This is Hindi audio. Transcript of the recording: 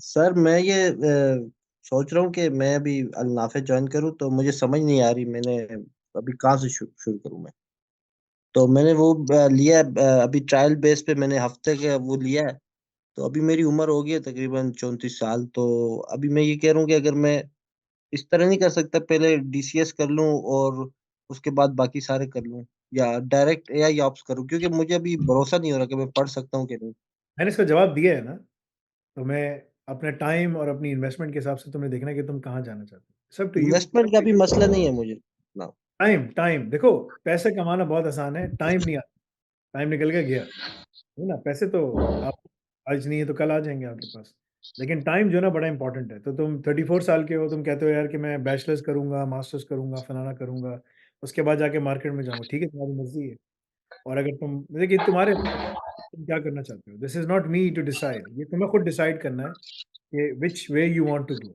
सर मैं ये सोच रहा हूँ कि मैं अभी अलनाफे ज्वाइन करूँ, तो मुझे समझ नहीं आ रही मैंने अभी कहाँ से शुरू करूँ मैं। तो मैंने वो लिया है, अभी ट्रायल बेस पे मैंने हफ्ते का वो लिया है। तो अभी मेरी उम्र हो गई है तकरीबन 34 साल। तो अभी मैं ये कह रहा हूँ कि अगर मैं इस तरह नहीं कर सकता, पहले डीसीएस कर लूँ और उसके बाद बाकी सारे कर लूँ, या डायरेक्ट एआई ऑप्स करूँ, क्योंकि मुझे अभी भरोसा नहीं हो रहा कि मैं पढ़ सकता हूँ कि नहीं। मैंने इसका जवाब दिया है ना, तो मैं अपने टाइम और अपनी इन्वेस्टमेंट के हिसाब से तुम्हें देखना है कि तुम कहाँ जाना चाहते हो। It's up to you. Investment का भी मसला नहीं है मुझे ना। टाइम टाइम देखो, पैसे कमाना बहुत आसान है, टाइम नहीं आता। टाइम निकल के गया, है ना? पैसे तो आप आज नहीं है तो कल आ जाएँगे आपके पास। लेकिन टाइम जो है ना बड़ा इम्पोर्टेंट है। तो तुम 34 साल के हो, तुम कहते हो यार कि मैं बैचलर्स करूँगा, मास्टर्स करूँगा, फलाना करूँगा, उसके बाद जाके मार्केट में जाऊँगा। ठीक है, तुम्हारी मर्ज़ी है। और अगर तुम देखिए तुम्हारे तुम क्या करना चाहते हो? This is not me to decide. ये तुम्हें खुद डिसाइड करना है कि which way you want to go.